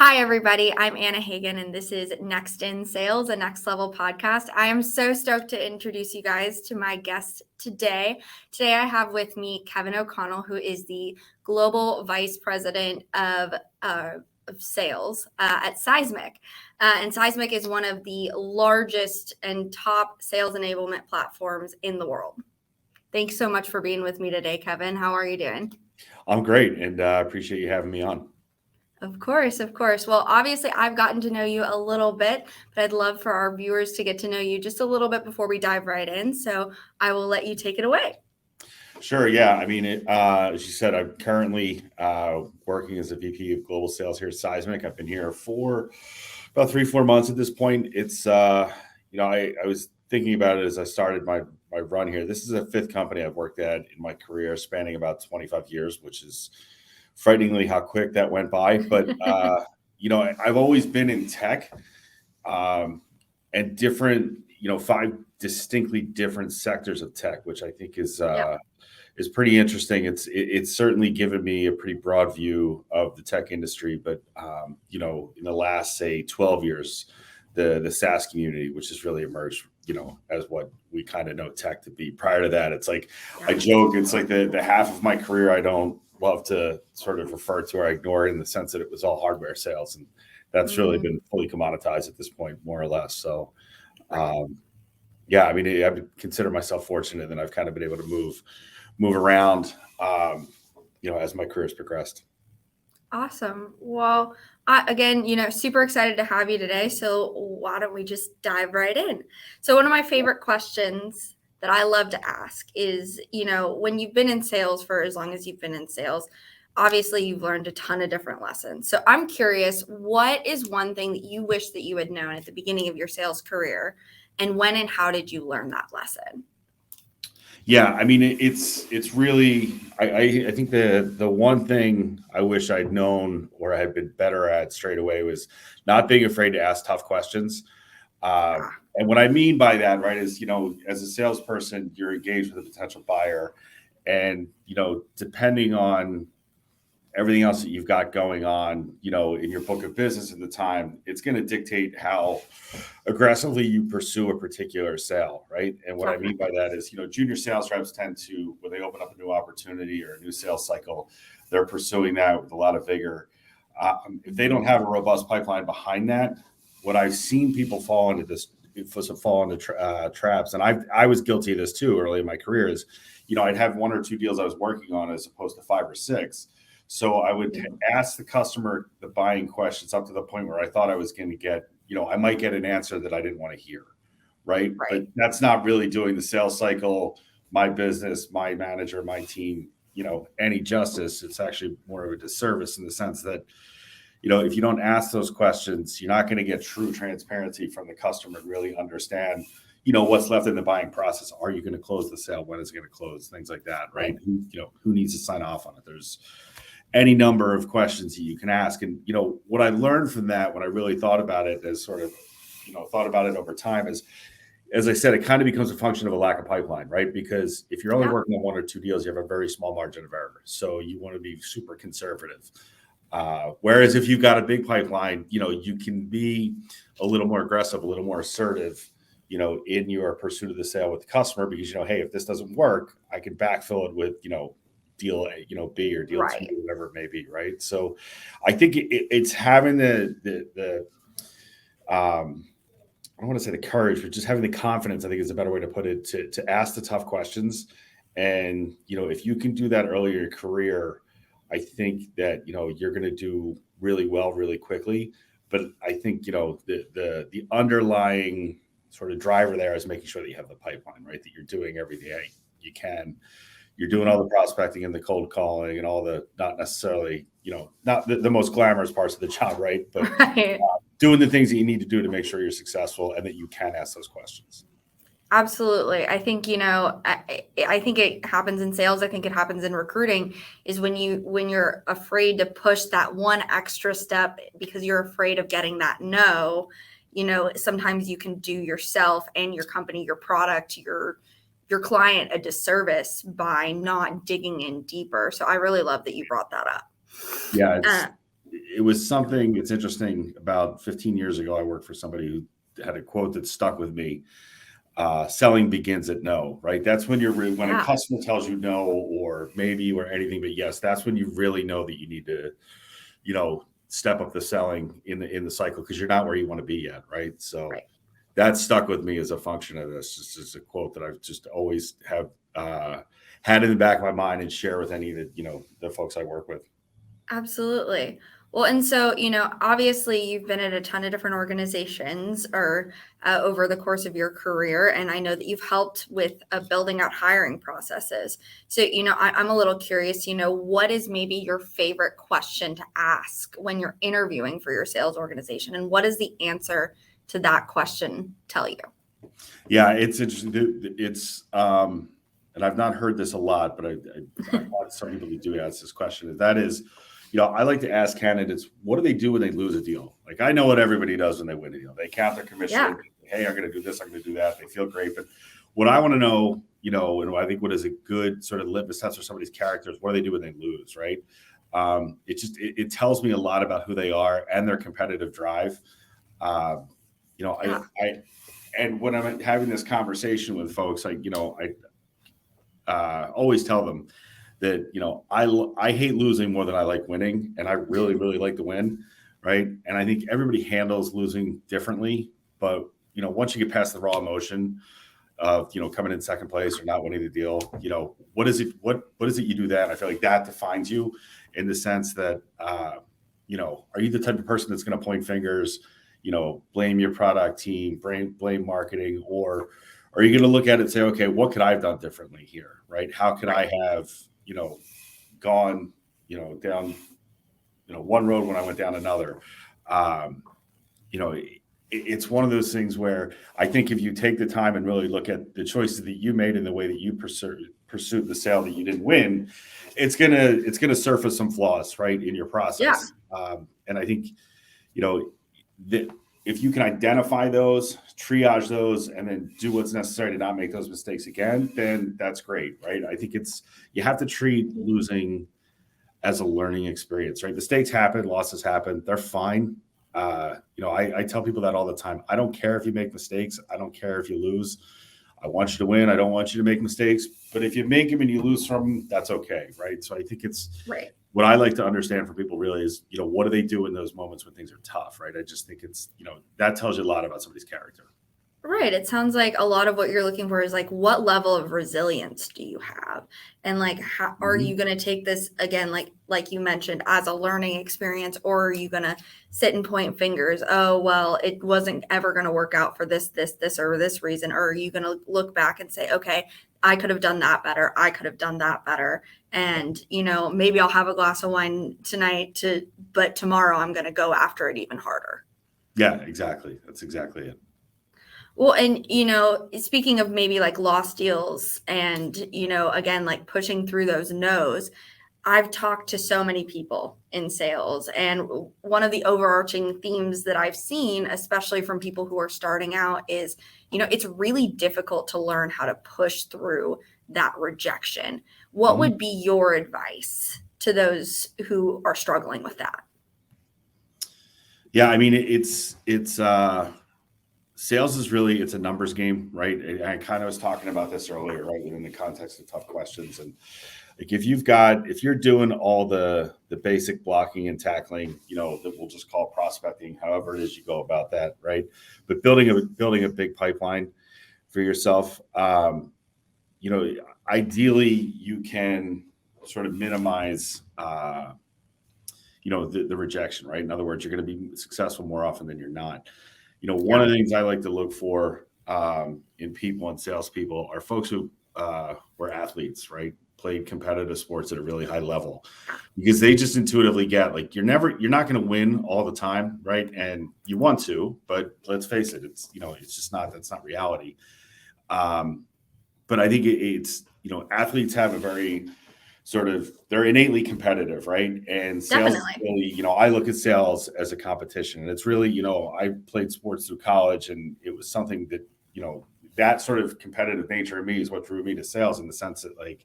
Hi, everybody. I'm Anna Hagan, and this is Nxt In Sales, a next level podcast. I am so stoked to introduce you guys to my guest today. Today, I have with me Kevin O'Connell, who is the Global Vice President of Sales at Seismic. And Seismic is one of the largest and top sales enablement platforms in the world. Thanks so much for being with me today, Kevin. How are you doing? I'm great, and I appreciate you having me on. Of course, of course. Well, obviously, I've gotten to know you a little bit, but I'd love for our viewers to get to know you just a little bit before we dive right in. So I will let you take it away. Sure, yeah. I mean, as you said, I'm currently working as a VP of Global Sales here at Seismic. I've been here for about 3-4 months at this point. It's, I was thinking about it as I started my run here. This is the 5th company I've worked at in my career, spanning about 25 years, which is frighteningly how quick that went by. But, I've always been in tech and different, 5 distinctly different sectors of tech, which I think is pretty interesting. It's certainly given me a pretty broad view of the tech industry. But, in the last, say, 12 years, the SaaS community, which has really emerged, as what we kind of know tech to be. Prior to that, it's like, I joke, it's like the half of my career I don't love to sort of refer to or ignore, in the sense that it was all hardware sales, and that's really been fully commoditized at this point, more or less. So I would consider myself fortunate that I've kind of been able to move around as my career's progressed. Awesome. Well, again, super excited to have you today. So why don't we just dive right in? So one of my favorite questions that I love to ask is, when you've been in sales for as long as you've been in sales, obviously you've learned a ton of different lessons. So I'm curious, what is one thing that you wish that you had known at the beginning of your sales career, and when and how did you learn that lesson? Yeah, I mean, it's really, I think the one thing I wish I'd known or I had been better at straight away was not being afraid to ask tough questions. And what I mean by that, right, is, as a salesperson, you're engaged with a potential buyer, and, depending on everything else that you've got going on, in your book of business at the time, it's going to dictate how aggressively you pursue a particular sale, right? And what I mean by that is, junior sales reps tend to, when they open up a new opportunity or a new sales cycle, they're pursuing that with a lot of vigor. If they don't have a robust pipeline behind that, what I've seen people fall into traps, and I was guilty of this too early in my career, is, I'd have 1 or 2 deals I was working on as opposed to 5 or 6. So I would ask the customer the buying questions up to the point where I thought I was going to get, I might get an answer that I didn't want to hear, right? But that's not really doing the sales cycle, my business, my manager, my team, any justice. It's actually more of a disservice, in the sense that, if you don't ask those questions, you're not going to get true transparency from the customer and really understand, what's left in the buying process. Are you going to close the sale? When is it going to close? Things like that, right? Who needs to sign off on it? There's any number of questions that you can ask. And, what I learned from that, when I really thought about it, as sort of, thought about it over time, is, as I said, it kind of becomes a function of a lack of pipeline, right? Because if you're only working on 1 or 2 deals, you have a very small margin of error. So you want to be super conservative. Whereas if you've got a big pipeline, you can be a little more aggressive, a little more assertive, in your pursuit of the sale with the customer, because, hey, if this doesn't work, I can backfill it with, deal A, B, or deal C, whatever it may be, right? So I think it's having the I don't want to say the courage, but just having the confidence, I think, is a better way to put it, to ask the tough questions. And, if you can do that early in your career, I think that, you're going to do really well, really quickly. But I think, the underlying sort of driver there is making sure that you have the pipeline, right? That you're doing everything you can. You're doing all the prospecting and the cold calling and all the, not necessarily, not the most glamorous parts of the job, right? But doing the things that you need to do to make sure you're successful and that you can ask those questions. Absolutely. I think, I think it happens in sales. I think it happens in recruiting, is when you're afraid to push that one extra step because you're afraid of getting that no, sometimes you can do yourself and your company, your product, your client a disservice by not digging in deeper. So I really love that you brought that up. Yeah, it was something. It's interesting. About 15 years ago, I worked for somebody who had a quote that stuck with me. Selling begins at no, right? That's when when a customer tells you no, or maybe, or anything but yes, that's when you really know that you need to, step up the selling in the cycle, because you're not where you want to be yet, right? So that stuck with me as a function of this. This is a quote that I've just always have had in the back of my mind and share with any of the folks I work with. Absolutely. Well, and so, obviously you've been at a ton of different organizations or over the course of your career. And I know that you've helped with building out hiring processes. So, I'm a little curious, what is maybe your favorite question to ask when you're interviewing for your sales organization? And what does the answer to that question tell you? Yeah, it's interesting. And I've not heard this a lot, but I've got some people who do ask this question. That is, I like to ask candidates, what do they do when they lose a deal? Like, I know what everybody does when they win a deal. They count their commission. Yeah. Hey, I'm going to do this. I'm going to do that. They feel great. But what I want to know, and I think what is a good sort of litmus test for somebody's character is, what do they do when they lose, right? It tells me a lot about who they are and their competitive drive. And when I'm having this conversation with folks, I always tell them that, I hate losing more than I like winning. And I really, really like to win. Right. And I think everybody handles losing differently. But, once you get past the raw emotion of, coming in second place or not winning the deal, what is it you do that? And I feel like that defines you, in the sense that, are you the type of person that's going to point fingers, blame your product team, blame marketing, or are you going to look at it and say, okay, what could I have done differently here? Right. How could I have, gone, down, one road when I went down another? It's one of those things where I think if you take the time and really look at the choices that you made and the way that you pursued the sale that you didn't win, it's gonna surface some flaws, right, in your process. Yeah. And I think, that if you can identify those, triage those, and then do what's necessary to not make those mistakes again, then that's great, right? I think you have to treat losing as a learning experience, right? Mistakes happen, losses happen, they're fine. I tell people that all the time. I don't care if you make mistakes. I don't care if you lose. I want you to win. I don't want you to make mistakes. But if you make them and you lose from them, that's okay, right? So I think it's right. What I like to understand from people really is, what do they do in those moments when things are tough, right? I just think it's, that tells you a lot about somebody's character. Right. It sounds like a lot of what you're looking for is like, what level of resilience do you have? And like, how are you going to take this again, like you mentioned, as a learning experience, or are you going to sit and point fingers? Oh, well, it wasn't ever going to work out for this, or this reason. Or are you going to look back and say, okay, I could have done that better. I could have done that better. And, maybe I'll have a glass of wine tonight but tomorrow I'm going to go after it even harder. Yeah, exactly. That's exactly it. Well, and, speaking of maybe like lost deals and, again, like pushing through those no's, I've talked to so many people in sales. And one of the overarching themes that I've seen, especially from people who are starting out, is, it's really difficult to learn how to push through that rejection. What would be your advice to those who are struggling with that? Yeah, I mean, it's sales is really, it's a numbers game, right? I kind of was talking about this earlier, right? Within the context of tough questions. And like, if you're doing all the basic blocking and tackling, that we'll just call prospecting, however it is you go about that, right? But building a big pipeline for yourself, ideally you can sort of minimize, the rejection, right? In other words, you're going to be successful more often than you're not. One of the things I like to look for in people and salespeople are folks who were athletes, right? Played competitive sports at a really high level, because they just intuitively get, like, you're not going to win all the time, right? And you want to, but let's face it, it's that's not reality. But I think it's athletes have a very they're innately competitive, right? And sales really, I look at sales as a competition, and it's really, I played sports through college, and it was something that, that sort of competitive nature in me is what drew me to sales, in the sense that, like,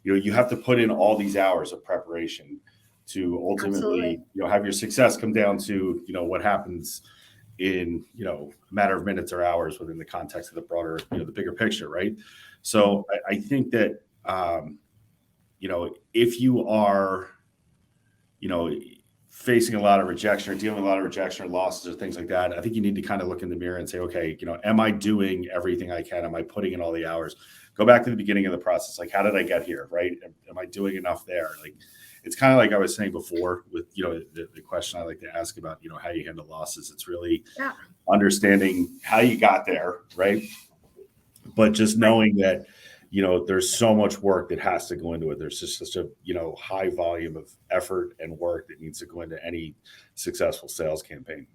you have to put in all these hours of preparation, to ultimately, Absolutely. have your success come down to, what happens in, a matter of minutes or hours within the context of the broader, the bigger picture, right? So I think that, if you are, facing a lot of rejection or dealing with a lot of rejection or losses or things like that, I think you need to kind of look in the mirror and say, okay, am I doing everything I can? Am I putting in all the hours? Go back to the beginning of the process. Like, how did I get here? Right? Am I doing enough there? Like, it's kind of like I was saying before with, the question I like to ask about, how you handle losses. It's really understanding how you got there. Right. But just knowing that, there's so much work that has to go into it. There's just such a, high volume of effort and work that needs to go into any successful sales campaign.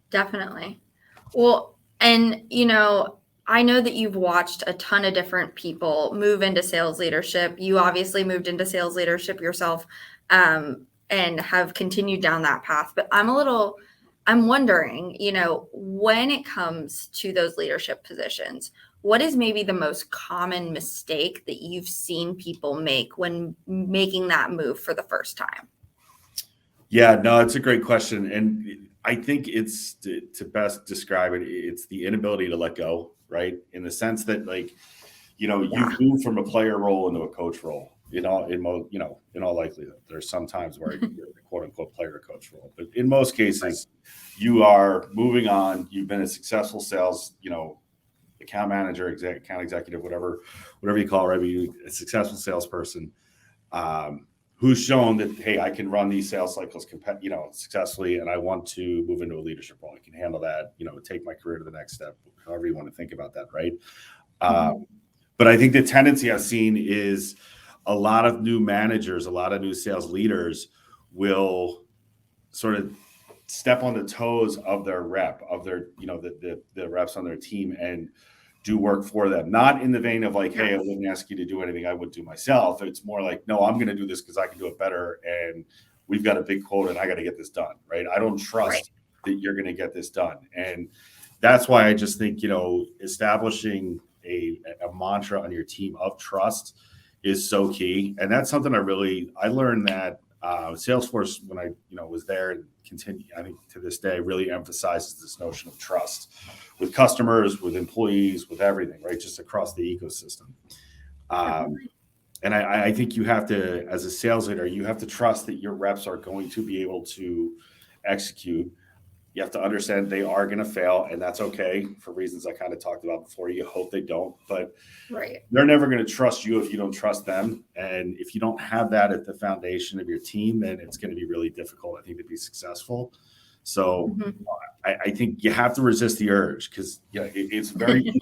Definitely. Well, and, I know that you've watched a ton of different people move into sales leadership. You obviously moved into sales leadership yourself, and have continued down that path. But I'm wondering, when it comes to those leadership positions, what is maybe the most common mistake that you've seen people make when making that move for the first time? Yeah, no, it's a great question. And I think it's to best describe it, it's the inability to let go, right? In the sense that, like, you've moved from a player role into a coach role. In all likelihood, there's some times where you're the quote unquote player coach role, but in most cases, you are moving on. You've been a successful sales, account manager, account executive, whatever you call it, right? A successful salesperson who's shown that, hey, I can run these sales cycles, successfully, and I want to move into a leadership role. I can handle that, take my career to the next step, however you want to think about that, right? But I think the tendency I've seen is a lot of new managers, a lot of new sales leaders will sort of step on the toes of their rep, of their, the reps on their team, and do work for them. Not in the vein of like, hey, I wouldn't ask you to do anything I would do myself. It's more like, no, I'm going to do this because I can do it better. And we've got a big quota and I got to get this done, right? I don't trust that you're going to get this done. And that's why I just think, establishing a mantra on your team of trust is so key. And that's something I learned that Salesforce, when I was there, and continue, I think to this day, really emphasizes this notion of trust with customers, with employees, with everything, right? Just across the ecosystem. And I think you have to, as a sales leader, you have to trust that your reps are going to be able to execute. You have to understand they are going to fail, and that's okay for reasons I kind of talked about before. You hope they don't, but they're never going to trust you if you don't trust them. And if you don't have that at the foundation of your team, then it's going to be really difficult, I think, to be successful. So I think you have to resist the urge, because it's very easy.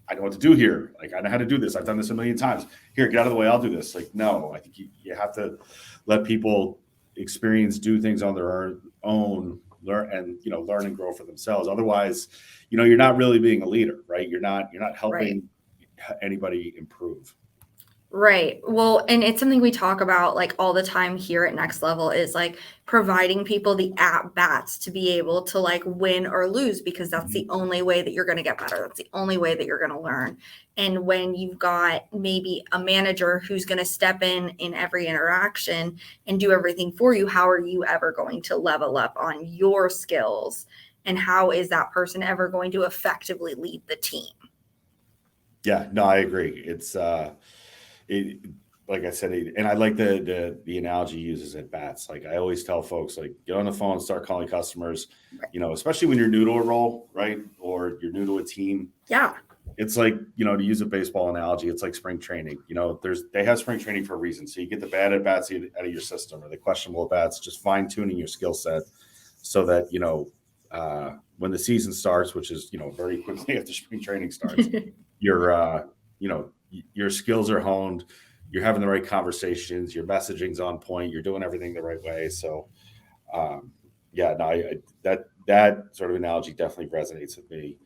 I know what to do here. Like, I know how to do this. I've done this a million times. Here, get out of the way. I'll do this. Like, no, I think you have to let people do things on their own, learn and grow for themselves. Otherwise, you're not really being a leader, right? You're not helping anybody improve. Right. Well, and it's something we talk about like all the time here at Next Level, is like providing people the at bats to be able to like win or lose, because that's the only way that you're going to get better. That's the only way that you're going to learn. And when you've got maybe a manager who's going to step in every interaction and do everything for you, how are you ever going to level up on your skills? And how is that person ever going to effectively lead the team? Yeah, no, I agree. It's like I said, and I like the analogy he uses at bats. Like, I always tell folks, like, get on the phone and start calling customers, especially when you're new to a role, right? Or you're new to a team. Yeah. It's like, to use a baseball analogy, it's like spring training. They have spring training for a reason. So you get the bad at bats out of your system, or the questionable at bats, just fine tuning your skill set so that, when the season starts, which is, very quickly after spring training starts, your skills are honed, you're having the right conversations, your messaging's on point, you're doing everything the right way. So, that sort of analogy definitely resonates with me,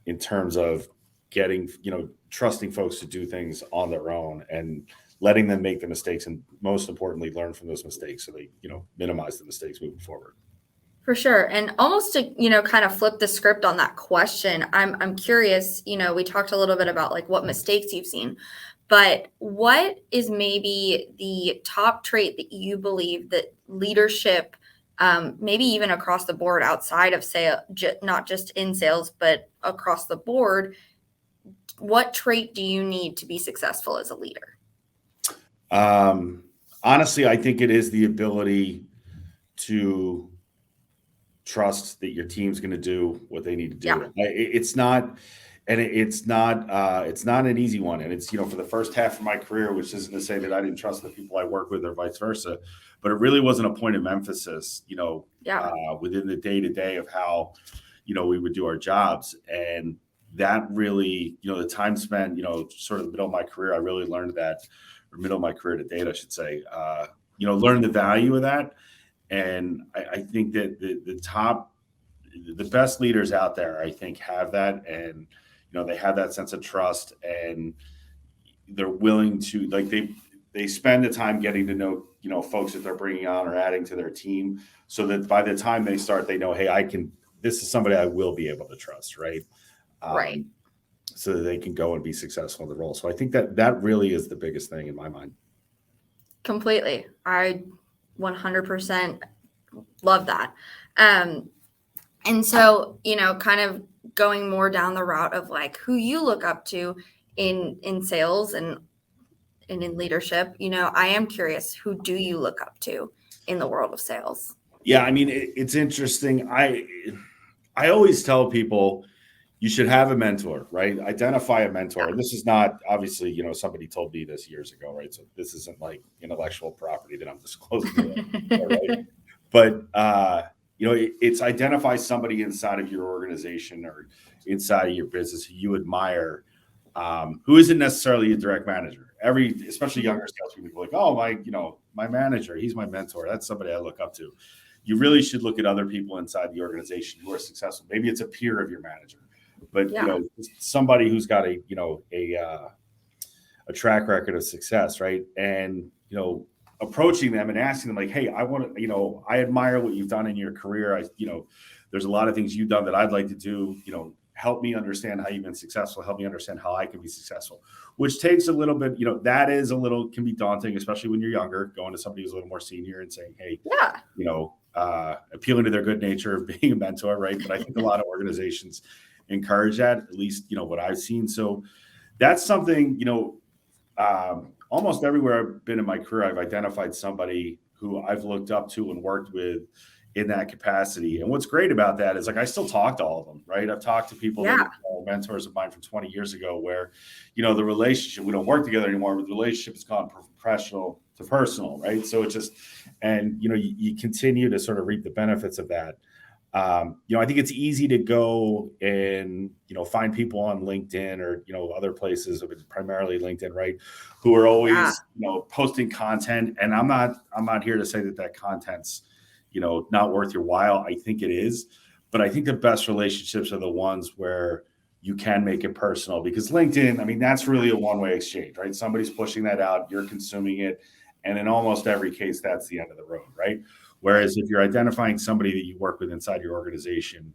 in terms of getting, trusting folks to do things on their own and letting them make the mistakes, and most importantly, learn from those mistakes so they, minimize the mistakes moving forward. For sure. And almost to, kind of flip the script on that question, I'm curious, we talked a little bit about like what mistakes you've seen, But what is maybe the top trait that you believe that leadership, maybe even across the board outside of sales, not just in sales, but across the board, what trait do you need to be successful as a leader? Honestly, I think it is the ability to trust that your team's going to do what they need to do. Yeah. It's not, and it's not an easy one. And it's, for the first half of my career, which isn't to say that I didn't trust the people I work with or vice versa, but it really wasn't a point of emphasis, within the day to day of how, we would do our jobs. And that really, the time spent, sort of the middle of my career, I really learned that, or middle of my career to date, I should say, learn the value of that. And I think that the best leaders out there, I think, have that, and they have that sense of trust, and they're willing to, like, they spend the time getting to know folks that they're bringing on or adding to their team, so that by the time they start, they know, hey, this is somebody I will be able to trust, right? Right. So that they can go and be successful in the role. So I think that really is the biggest thing in my mind. Completely. I 100% love that. And so, kind of going more down the route of like who you look up to in sales and in leadership, I am curious, who do you look up to in the world of sales? Yeah, I mean, it's interesting. I always tell people you should have a mentor, right? Identify a mentor. Yeah. And this is not, obviously, somebody told me this years ago, right? So this isn't like intellectual property that I'm disclosing. Right? But, it's identify somebody inside of your organization or inside of your business who you admire, who isn't necessarily a direct manager. Especially younger salespeople are like, oh, my manager, he's my mentor. That's somebody I look up to. You really should look at other people inside the organization who are successful. Maybe it's a peer of your manager, but somebody who's got a track record of success, right? And approaching them and asking them, like, hey, I want to, I admire what you've done in your career. There's a lot of things you've done that I'd like to do. Help me understand how you've been successful. Help me understand how I can be successful. Which takes a little bit, can be daunting, especially when you're younger, going to somebody who's a little more senior and saying, hey, appealing to their good nature of being a mentor, right? But I think a lot of organizations encourage that, at least, what I've seen. So that's something, almost everywhere I've been in my career, I've identified somebody who I've looked up to and worked with in that capacity. And what's great about that is, like, I still talk to all of them, right? I've talked to people that are mentors of mine from 20 years ago where, the relationship, we don't work together anymore, but the relationship has gone from professional to personal, right? So it just, and, you continue to sort of reap the benefits of that. I think it's easy to go and, find people on LinkedIn or, other places, but primarily LinkedIn, right? Who are always, posting content. And I'm not here to say that content's, not worth your while. I think it is, but I think the best relationships are the ones where you can make it personal, because LinkedIn, I mean, that's really a one-way exchange, right? Somebody's pushing that out, you're consuming it. And in almost every case, that's the end of the road, right? Whereas if you're identifying somebody that you work with inside your organization,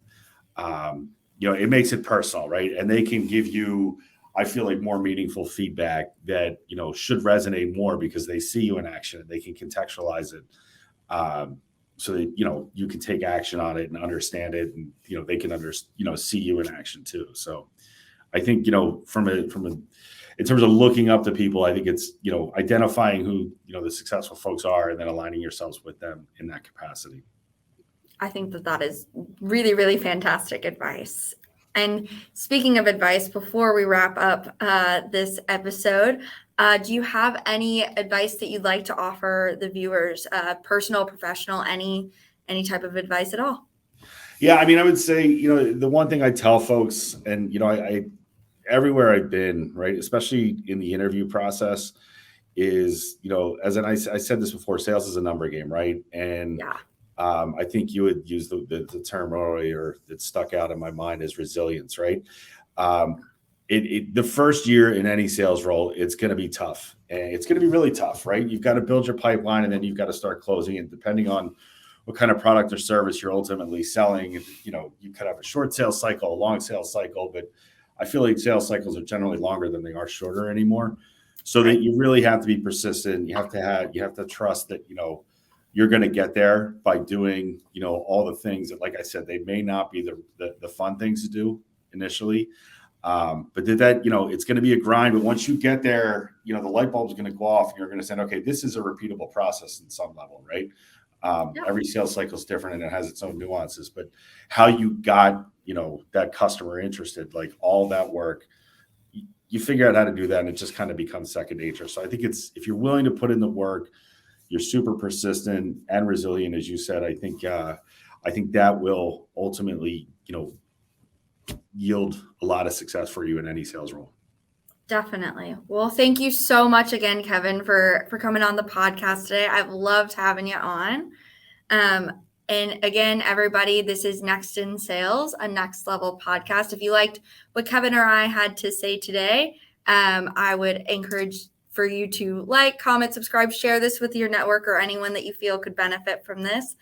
it makes it personal, right? And they can give you, I feel like, more meaningful feedback that, should resonate more because they see you in action and they can contextualize it. So that, you can take action on it and understand it, and, they can see you in action too. So I think, in terms of looking up to people, I think it's, identifying who, the successful folks are, and then aligning yourselves with them in that capacity. I think that is really, really fantastic advice. And speaking of advice, before we wrap up this episode, do you have any advice that you'd like to offer the viewers, personal, professional, any type of advice at all? Yeah, I mean, I would say, the one thing I tell folks, and, I everywhere I've been, right, especially in the interview process, is, I said this before, sales is a number game, right? And I think you would use the term earlier that stuck out in my mind is resilience, right? The first year in any sales role, it's going to be tough, and it's going to be really tough, right? You've got to build your pipeline, and then you've got to start closing it, depending on what kind of product or service you're ultimately selling. You could have a short sales cycle, a long sales cycle, but I feel like sales cycles are generally longer than they are shorter anymore. So that you really have to be persistent. You have to trust that, you're going to get there by doing, all the things that, like I said, they may not be the fun things to do initially. But it's going to be a grind. But once you get there, the light bulb is going to go off and you're going to say, okay, this is a repeatable process in some level, right? Every sales cycle is different and it has its own nuances, but how you got, that customer interested, like all that work, you figure out how to do that and it just kind of becomes second nature. So I think if you're willing to put in the work, you're super persistent and resilient, as you said, I think that will ultimately, yield a lot of success for you in any sales role. Definitely. Well, thank you so much again, Kevin, for coming on the podcast today. I've loved having you on. And again, everybody, this is Nxt In Sales, a next level podcast. If you liked what Kevin or I had to say today, I would encourage for you to like, comment, subscribe, share this with your network or anyone that you feel could benefit from this.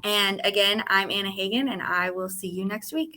And again, I'm Anna Hagan, and I will see you next week.